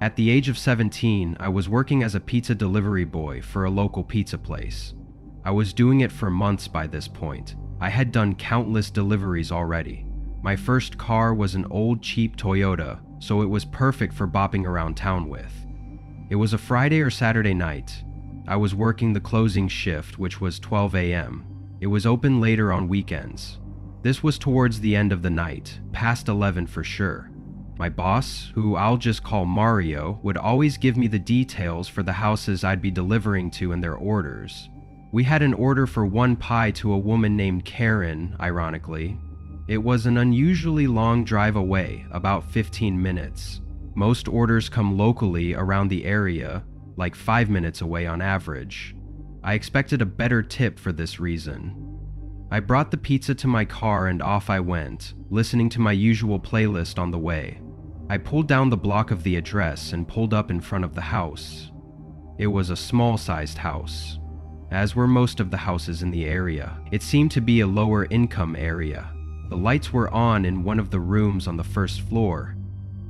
At the age of 17, I was working as a pizza delivery boy for a local pizza place. I was doing it for months by this point. I had done countless deliveries already. My first car was an old cheap Toyota, so it was perfect for bopping around town with. It was a Friday or Saturday night. I was working the closing shift, which was 12 a.m. It was open later on weekends. This was towards the end of the night, past 11 for sure. My boss, who I'll just call Mario, would always give me the details for the houses I'd be delivering to and their orders. We had an order for one pie to a woman named Karen, ironically. It was an unusually long drive away, about 15 minutes. Most orders come locally around the area, like 5 minutes away on average. I expected a better tip for this reason. I brought the pizza to my car and off I went, listening to my usual playlist on the way. I pulled down the block of the address and pulled up in front of the house. It was a small-sized house, as were most of the houses in the area. It seemed to be a lower income area. The lights were on in one of the rooms on the first floor.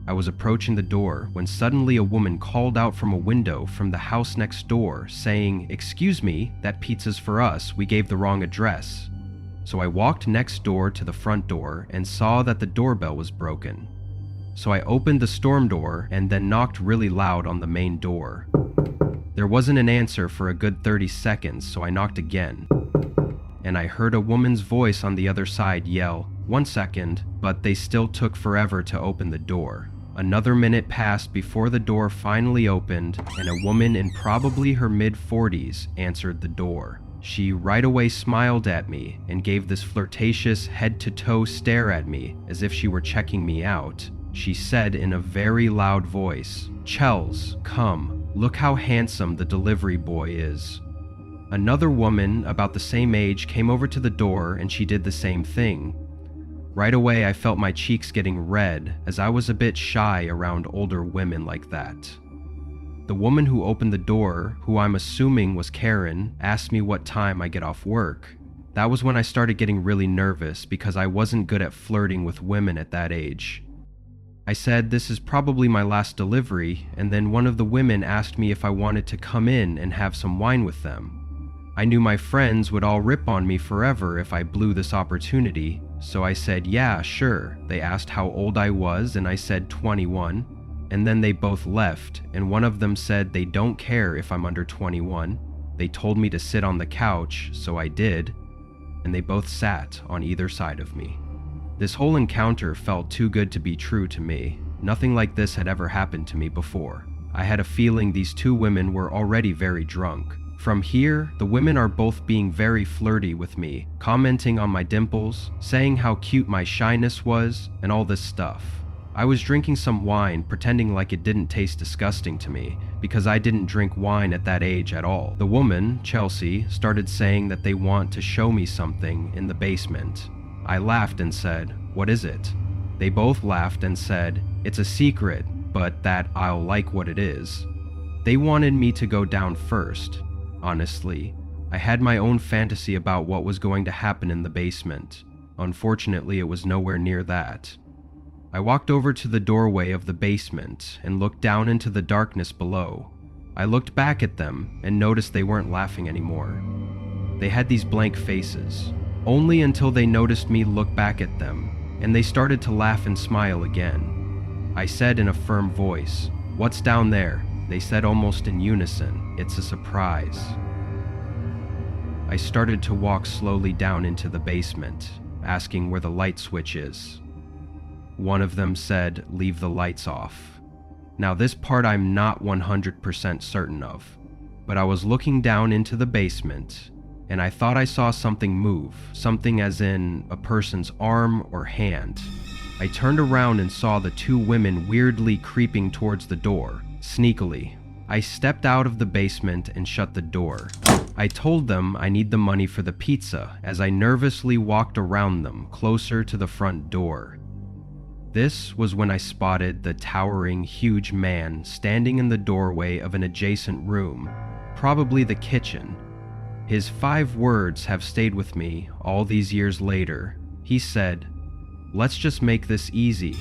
I was approaching the door when suddenly a woman called out from a window from the house next door saying, "Excuse me, that pizza's for us, we gave the wrong address." So I walked next door to the front door and saw that the doorbell was broken. So I opened the storm door and then knocked really loud on the main door. There wasn't an answer for a good 30 seconds, so I knocked again. And I heard a woman's voice on the other side yell, "1 second," but they still took forever to open the door. Another minute passed before the door finally opened, and a woman in probably her mid-40s answered the door. She right away smiled at me and gave this flirtatious head-to-toe stare at me as if she were checking me out. She said in a very loud voice, "Chels, come, look how handsome the delivery boy is." Another woman about the same age came over to the door and she did the same thing. Right away I felt my cheeks getting red as I was a bit shy around older women like that. The woman who opened the door, who I'm assuming was Karen, asked me what time I get off work. That was when I started getting really nervous because I wasn't good at flirting with women at that age. I said this is probably my last delivery, and then one of the women asked me if I wanted to come in and have some wine with them. I knew my friends would all rip on me forever if I blew this opportunity, so I said yeah, sure. They asked how old I was and I said 21. And then they both left, and one of them said they don't care if I'm under 21. They told me to sit on the couch, so I did, and they both sat on either side of me. This whole encounter felt too good to be true to me. Nothing like this had ever happened to me before. I had a feeling these two women were already very drunk. From here, the women are both being very flirty with me, commenting on my dimples, saying how cute my shyness was, and all this stuff. I was drinking some wine, pretending like it didn't taste disgusting to me, because I didn't drink wine at that age at all. The woman, Chelsea, started saying that they want to show me something in the basement. I laughed and said, "What is it?" They both laughed and said, "It's a secret, but that I'll like what it is." They wanted me to go down first. Honestly, I had my own fantasy about what was going to happen in the basement. Unfortunately, it was nowhere near that. I walked over to the doorway of the basement and looked down into the darkness below. I looked back at them and noticed they weren't laughing anymore. They had these blank faces, only until they noticed me look back at them, and they started to laugh and smile again. I said in a firm voice, "What's down there?" They said almost in unison, "It's a surprise." I started to walk slowly down into the basement, asking where the light switch is. One of them said, "Leave the lights off." Now this part I'm not 100% certain of, but I was looking down into the basement, and I thought I saw something move, something as in a person's arm or hand. I turned around and saw the two women weirdly creeping towards the door, sneakily. I stepped out of the basement and shut the door. I told them I need the money for the pizza as I nervously walked around them closer to the front door. This was when I spotted the towering, huge man standing in the doorway of an adjacent room, probably the kitchen. His 5 words have stayed with me all these years later. He said, "Let's just make this easy."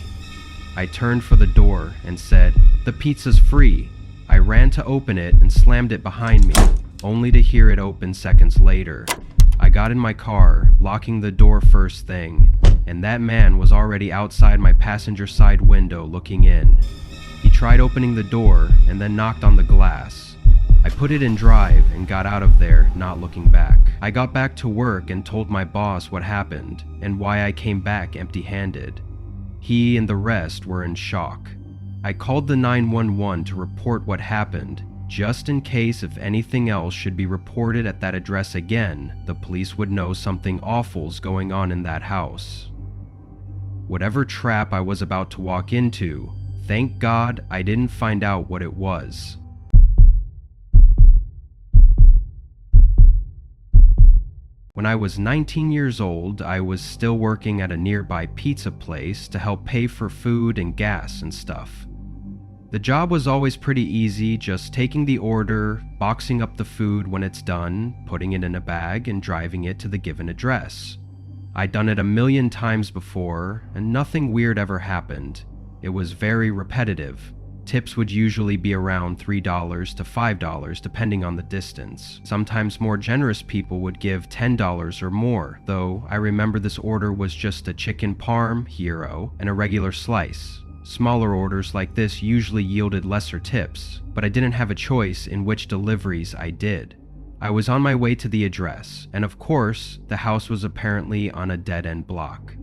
I turned for the door and said, "The pizza's free." I ran to open it and slammed it behind me, only to hear it open seconds later. I got in my car, locking the door first thing, and that man was already outside my passenger side window looking in. He tried opening the door and then knocked on the glass. I put it in drive and got out of there, not looking back. I got back to work and told my boss what happened and why I came back empty-handed. He and the rest were in shock. I called the 911 to report what happened, just in case if anything else should be reported at that address again, the police would know something awful's going on in that house. Whatever trap I was about to walk into, thank God I didn't find out what it was. When I was 19 years old, I was still working at a nearby pizza place to help pay for food and gas and stuff. The job was always pretty easy, just taking the order, boxing up the food when it's done, putting it in a bag, and driving it to the given address. I'd done it a million times before, and nothing weird ever happened. It was very repetitive. Tips would usually be around $3 to $5 depending on the distance. Sometimes more generous people would give $10 or more, though I remember this order was just a chicken parm, hero, and a regular slice. Smaller orders like this usually yielded lesser tips, but I didn't have a choice in which deliveries I did. I was on my way to the address, and of course, the house was apparently on a dead-end block.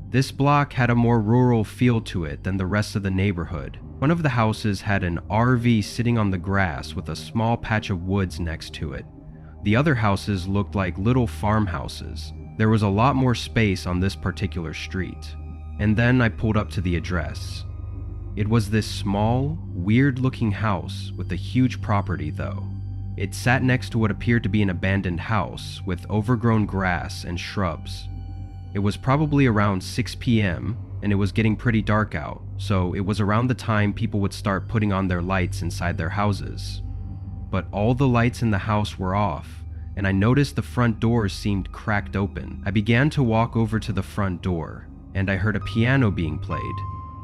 This block had a more rural feel to it than the rest of the neighborhood. One of the houses had an RV sitting on the grass with a small patch of woods next to it. The other houses looked like little farmhouses. There was a lot more space on this particular street. And then I pulled up to the address. It was this small, weird-looking house with a huge property though. It sat next to what appeared to be an abandoned house with overgrown grass and shrubs. It was probably around 6 p.m., and it was getting pretty dark out, so it was around the time people would start putting on their lights inside their houses. But all the lights in the house were off, and I noticed the front door seemed cracked open. I began to walk over to the front door, and I heard a piano being played.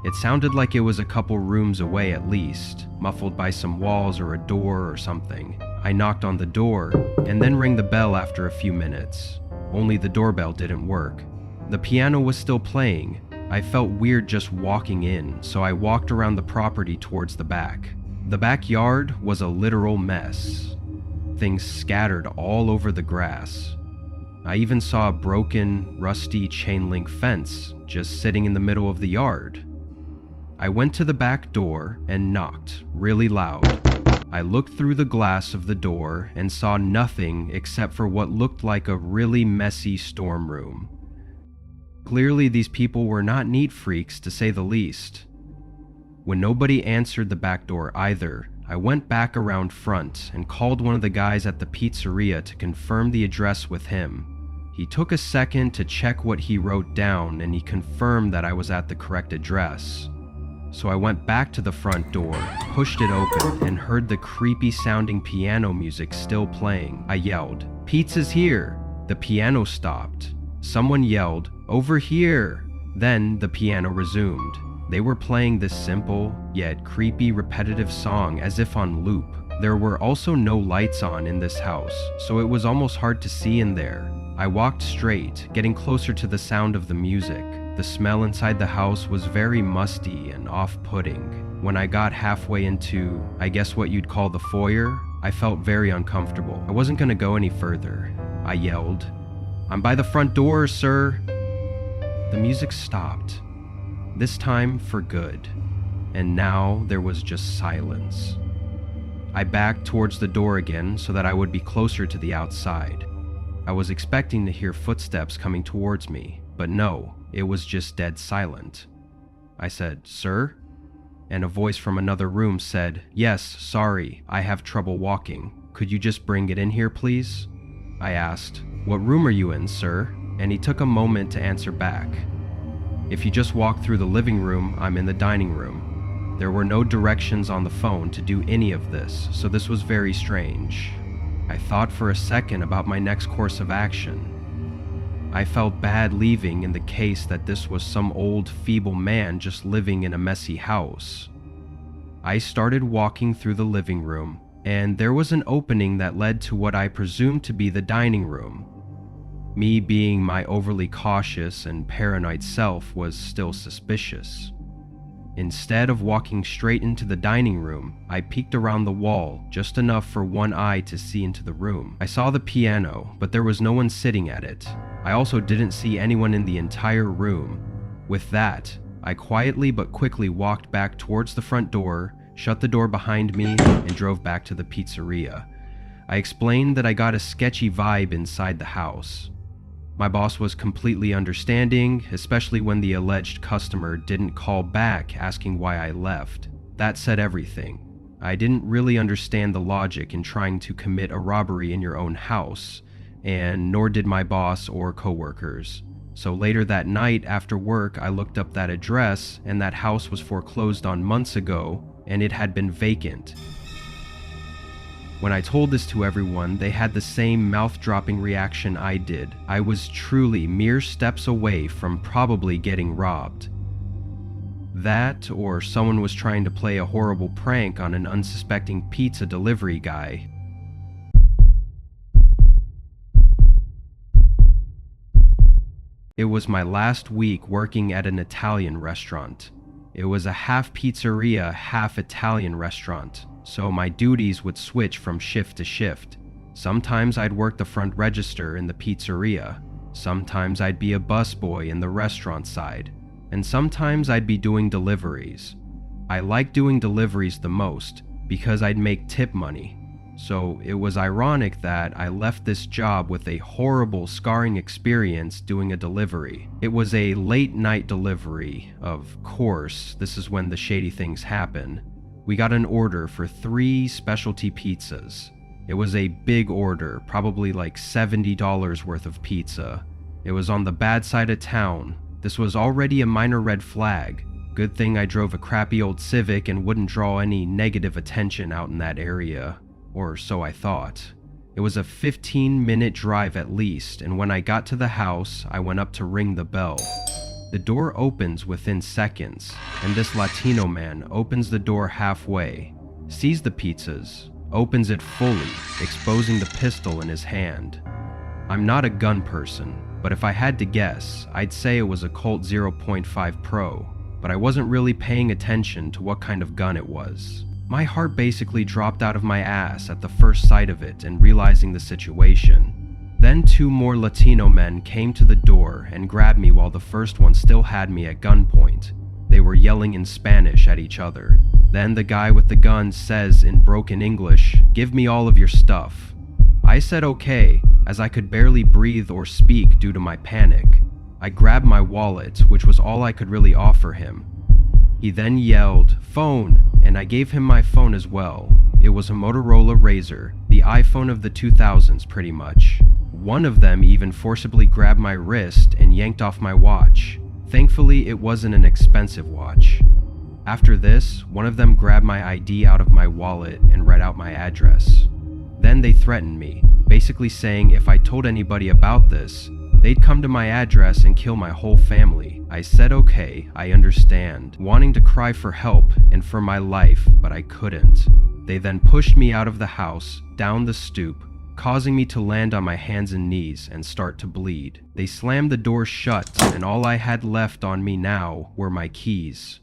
It sounded like it was a couple rooms away at least, muffled by some walls or a door or something. I knocked on the door, and then rang the bell after a few minutes. Only the doorbell didn't work. The piano was still playing. I felt weird just walking in, so I walked around the property towards the back. The backyard was a literal mess. Things scattered all over the grass. I even saw a broken, rusty chain link fence just sitting in the middle of the yard. I went to the back door and knocked really loud. I looked through the glass of the door and saw nothing except for what looked like a really messy storm room. Clearly, these people were not neat freaks, to say the least. When nobody answered the back door either, I went back around front and called one of the guys at the pizzeria to confirm the address with him. He took a second to check what he wrote down, and he confirmed that I was at the correct address. So I went back to the front door, pushed it open, and heard the creepy-sounding piano music still playing. I yelled, "Pizza's here!" The piano stopped. Someone yelled, "Over here!" Then the piano resumed. They were playing this simple, yet creepy, repetitive song as if on loop. There were also no lights on in this house, so it was almost hard to see in there. I walked straight, getting closer to the sound of the music. The smell inside the house was very musty and off-putting. When I got halfway into, I guess what you'd call the foyer, I felt very uncomfortable. I wasn't gonna go any further. I yelled, "I'm by the front door, sir." The music stopped, this time for good, and now there was just silence. I backed towards the door again so that I would be closer to the outside. I was expecting to hear footsteps coming towards me, but no, it was just dead silent. I said, "Sir?" And a voice from another room said, "Yes, sorry, I have trouble walking. Could you just bring it in here, please?" I asked, "What room are you in, sir?" And he took a moment to answer back. "If you just walk through the living room, I'm in the dining room." There were no directions on the phone to do any of this, so this was very strange. I thought for a second about my next course of action. I felt bad leaving in the case that this was some old, feeble man just living in a messy house. I started walking through the living room, and there was an opening that led to what I presumed to be the dining room. Me, being my overly cautious and paranoid self, was still suspicious. Instead of walking straight into the dining room, I peeked around the wall just enough for one eye to see into the room. I saw the piano, but there was no one sitting at it. I also didn't see anyone in the entire room. With that, I quietly but quickly walked back towards the front door, shut the door behind me, and drove back to the pizzeria. I explained that I got a sketchy vibe inside the house. My boss was completely understanding, especially when the alleged customer didn't call back asking why I left. That said everything. I didn't really understand the logic in trying to commit a robbery in your own house, and nor did my boss or coworkers. So later that night after work, I looked up that address, and that house was foreclosed on months ago, and it had been vacant. When I told this to everyone, they had the same mouth-dropping reaction I did. I was truly mere steps away from probably getting robbed. That, or someone was trying to play a horrible prank on an unsuspecting pizza delivery guy. It was my last week working at an Italian restaurant. It was a half pizzeria, half Italian restaurant, so my duties would switch from shift to shift. Sometimes I'd work the front register in the pizzeria, sometimes I'd be a busboy in the restaurant side, and sometimes I'd be doing deliveries. I liked doing deliveries the most because I'd make tip money. So it was ironic that I left this job with a horrible, scarring experience doing a delivery. It was a late night delivery. Of course, this is when the shady things happen. We got an order for 3 specialty pizzas. It was a big order, probably like $70 worth of pizza. It was on the bad side of town. This was already a minor red flag. Good thing I drove a crappy old Civic and wouldn't draw any negative attention out in that area. Or so I thought. It was a 15-minute drive at least, and when I got to the house, I went up to ring the bell. The door opens within seconds, and this Latino man opens the door halfway, sees the pizzas, opens it fully, exposing the pistol in his hand. I'm not a gun person, but if I had to guess, I'd say it was a Colt 0.5 Pro, but I wasn't really paying attention to what kind of gun it was. My heart basically dropped out of my ass at the first sight of it and realizing the situation. Then 2 more Latino men came to the door and grabbed me while the first one still had me at gunpoint. They were yelling in Spanish at each other. Then the guy with the gun says in broken English, "Give me all of your stuff." I said okay, as I could barely breathe or speak due to my panic. I grabbed my wallet, which was all I could really offer him. He then yelled, "Phone," and I gave him my phone as well. It was a Motorola Razr, the iPhone of the 2000s pretty much. One of them even forcibly grabbed my wrist and yanked off my watch. Thankfully, it wasn't an expensive watch. After this, one of them grabbed my ID out of my wallet and read out my address. Then they threatened me, basically saying if I told anybody about this, they'd come to my address and kill my whole family. I said okay, I understand, wanting to cry for help and for my life, but I couldn't. They then pushed me out of the house, down the stoop, causing me to land on my hands and knees and start to bleed. They slammed the door shut, and all I had left on me now were my keys.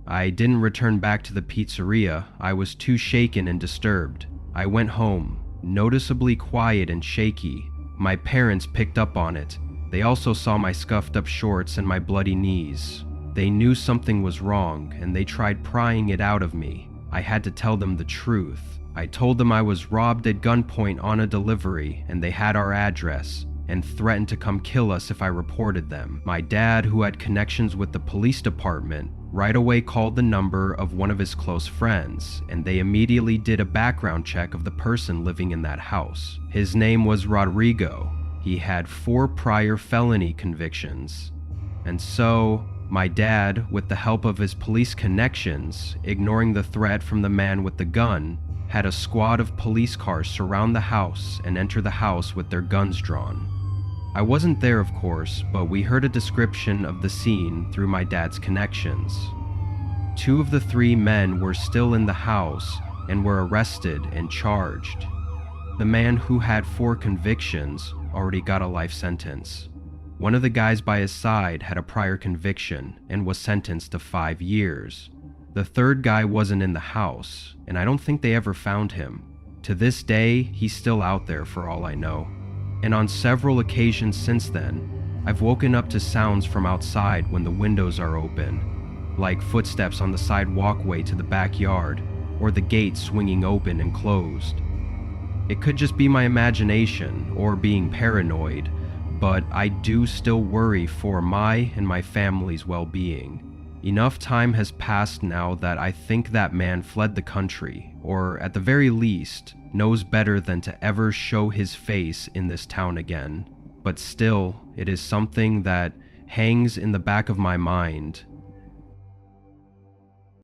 I didn't return back to the pizzeria. I was too shaken and disturbed. I went home, noticeably quiet and shaky. My parents picked up on it. They also saw my scuffed up shorts and my bloody knees. They knew something was wrong, and they tried prying it out of me. I had to tell them the truth. I told them I was robbed at gunpoint on a delivery, and they had our address, and threatened to come kill us if I reported them. My dad, who had connections with the police department, right away called the number of one of his close friends, and they immediately did a background check of the person living in that house. His name was Rodrigo. He had 4 prior felony convictions. And so, my dad, with the help of his police connections, ignoring the threat from the man with the gun, had a squad of police cars surround the house and enter the house with their guns drawn. I wasn't there, of course, but we heard a description of the scene through my dad's connections. 2 of the 3 men were still in the house and were arrested and charged. The man who had 4 convictions already got a life sentence. One of the guys by his side had a prior conviction and was sentenced to 5 years. The 3rd guy wasn't in the house, and I don't think they ever found him. To this day, he's still out there for all I know. And on several occasions since then, I've woken up to sounds from outside when the windows are open, like footsteps on the side walkway to the backyard, or the gate swinging open and closed. It could just be my imagination or being paranoid, but I do still worry for my and my family's well-being. Enough time has passed now that I think that man fled the country, or at the very least, knows better than to ever show his face in this town again. But still, it is something that hangs in the back of my mind